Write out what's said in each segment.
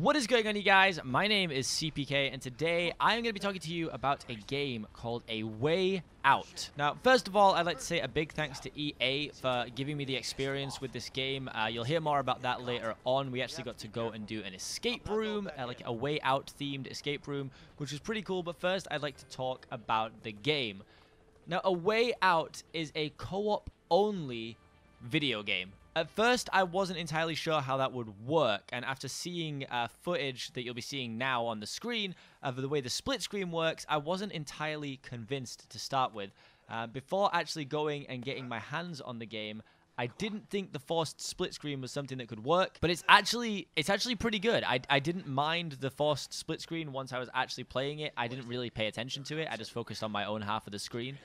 What is going on, you guys? My name is Seapeekay, and today I am going to be talking to you about a game called A Way Out. Now, first of all, I'd like to say a big thanks to EA for giving me the experience with this game. You'll hear more about that later on. We actually got to go and do an escape room, like a Way Out themed escape room, which was pretty cool. But first, I'd like to talk about the game. Now, A Way Out is a co-op only video game. At first, I wasn't entirely sure how that would work, and after seeing footage that you'll be seeing now on the screen of the way the split screen works, I wasn't entirely convinced to start with. Before actually going and getting my hands on the game, I didn't think the forced split screen was something that could work, but it's actually pretty good. I didn't mind the forced split screen once I was actually playing it. I didn't really pay attention to it. I just focused on my own half of the screen.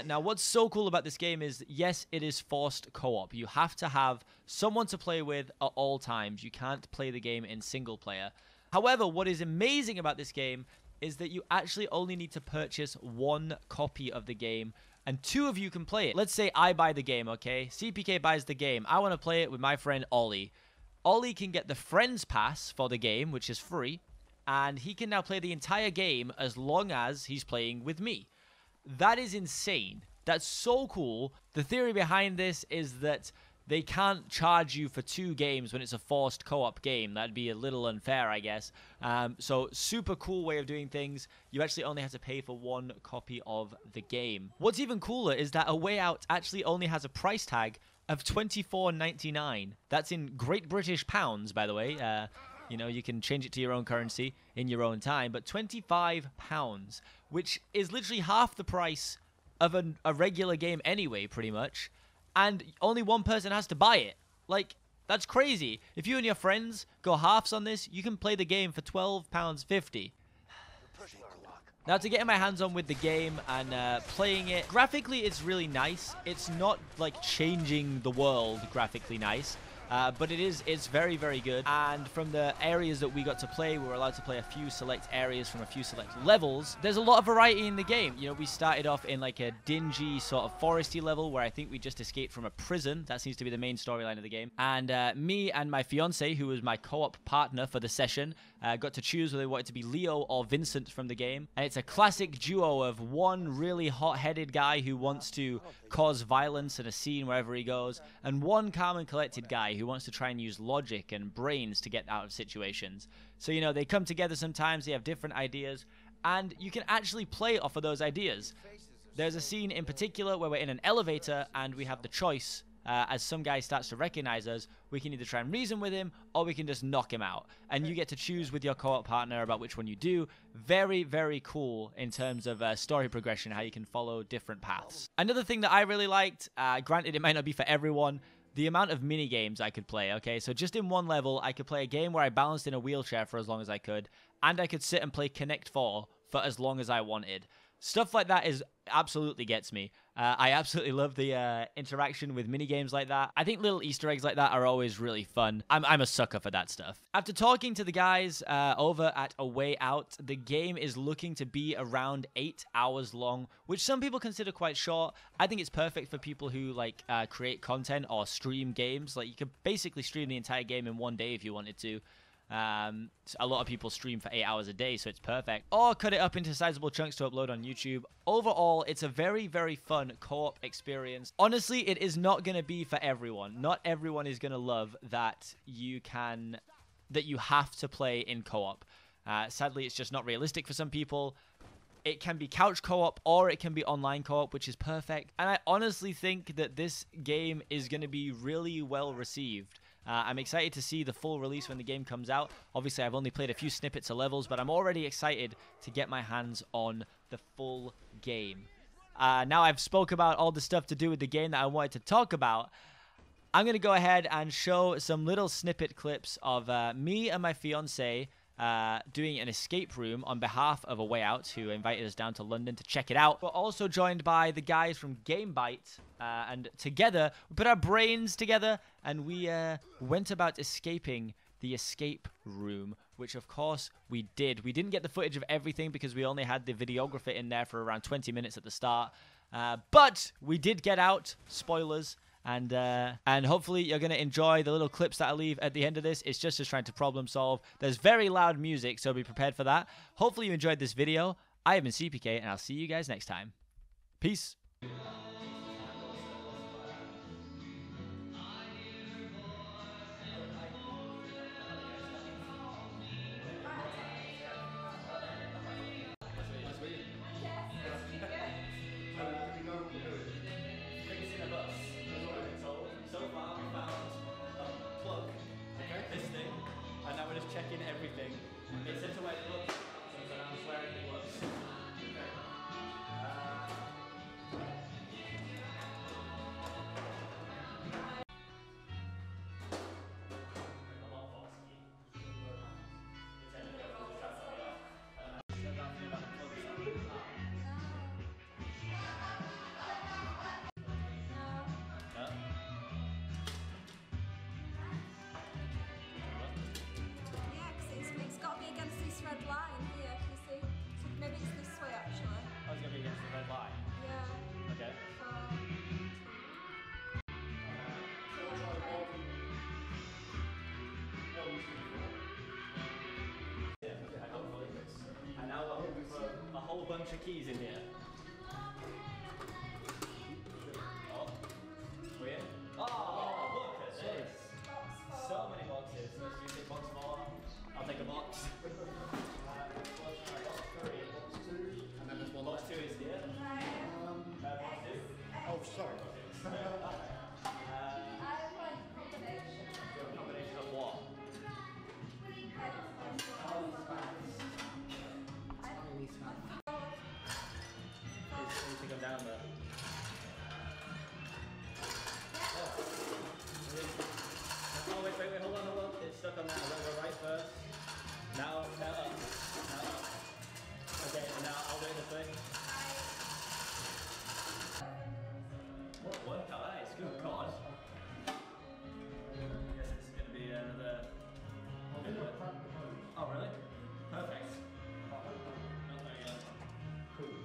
Now, what's so cool about this game is, yes, it is forced co-op. You have to have someone to play with at all times. You can't play the game in single player. However, what is amazing about this game is that you actually only need to purchase one copy of the game, and two of you can play it. Let's say I buy the game, okay? CPK buys the game. I want to play it with my friend Ollie. Ollie can get the Friends Pass for the game, which is free, and he can now play the entire game as long as he's playing with me. That is insane. That's so cool. The theory behind this is that they can't charge you for two games when it's a forced co-op game. That'd be a little unfair, I guess. So super cool way of doing things. You actually only have to pay for one copy of the game. What's even cooler is that A Way Out actually only has a price tag of $24.99. That's in Great British pounds, by the way. You know, you can change it to your own currency in your own time, but £25, which is literally half the price of a regular game anyway, pretty much, and only one person has to buy it. Like, that's crazy. If you and your friends go halves on this, you can play the game for £12.50. Now, to get my hands on with the game and playing it, graphically it's really nice. It's not like changing the world graphically nice. But it's very, very good. And from the areas that we got to play, we were allowed to play a few select areas from a few select levels. There's a lot of variety in the game. You know, we started off in like a dingy sort of foresty level where I think we just escaped from a prison. That seems to be the main storyline of the game. And me and my fiance, who was my co-op partner for the session, got to choose whether we wanted to be Leo or Vincent from the game. And it's a classic duo of one really hot-headed guy who wants to cause violence in a scene wherever he goes, and one calm and collected guy who wants to try and use logic and brains to get out of situations. So, you know, they come together sometimes, they have different ideas, and you can actually play off of those ideas. There's a scene in particular where we're in an elevator and we have the choice, as some guy starts to recognize us, we can either try and reason with him or we can just knock him out. And you get to choose with your co-op partner about which one you do. Very, very cool in terms of story progression, how you can follow different paths. Another thing that I really liked, granted it might not be for everyone, the amount of mini games I could play, okay? So just in one level, I could play a game where I balanced in a wheelchair for as long as I could, and I could sit and play Connect 4 for as long as I wanted. Stuff like that absolutely gets me. I absolutely love the interaction with mini games like that. I think little Easter eggs like that are always really fun. I'm a sucker for that stuff. After talking to the guys over at A Way Out, the game is looking to be around 8 hours long, which some people consider quite short. I think it's perfect for people who like create content or stream games. Like, you could basically stream the entire game in one day if you wanted to. A lot of people stream for 8 hours a day, so it's perfect. Or cut it up into sizable chunks to upload on YouTube. Overall, it's a very, very fun co-op experience. Honestly, it is not going to be for everyone. Not everyone is going to love that you have to play in co-op. Sadly, it's just not realistic for some people. It can be couch co-op or it can be online co-op, which is perfect. And I honestly think that this game is going to be really well received. I'm excited to see the full release when the game comes out. Obviously, I've only played a few snippets of levels, but I'm already excited to get my hands on the full game. Now I've spoke about all the stuff to do with the game that I wanted to talk about. I'm going to go ahead and show some little snippet clips of me and my fiance doing an escape room on behalf of A Way Out, who invited us down to London to check it out. We're also joined by the guys from Gamebite, and together we put our brains together and we went about escaping the escape room, which of course we did. We didn't get the footage of everything because we only had the videographer in there for around 20 minutes at the start, but we did get out, spoilers, And hopefully you're going to enjoy the little clips that I leave at the end of this. It's just trying to problem solve. There's very loud music, so be prepared for that. Hopefully you enjoyed this video. I have been Seapeekay, and I'll see you guys next time. Peace. And now we're just checking everything. It said to wear gloves, so I'm just wearing the gloves. Red line here, you see? So maybe it's this way actually. Oh, it's going to be against the red line? Yeah. Okay. And now we're hoping for a whole bunch of keys in here. Oh, we're in. Oh, look at this. So many boxes. Let's use it. Box 4. I'll take a box. Box 3. Box 2. And then there's one. Box 2 is here. Box 2. Oh, sorry. I like combination. A combination of what? Anything come down there? Oh, wait, hold on. It's stuck on that. I'm going to go right first. Now up. Now up. Okay, and now I'll do the thing. What? Nice. Good God. I guess this is going to be another... Oh, really? Perfect. Oh, there you go. Cool.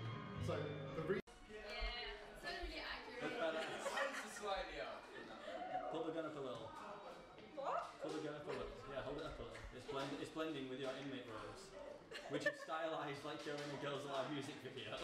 So, the reason... Yeah, it's really accurate. Slightly up. Put the gun up a little. What? Put the gun up a little. Yeah, hold it up a little. It's blending with your inmate robes, which is stylized like you're in a Girls Aloud music video.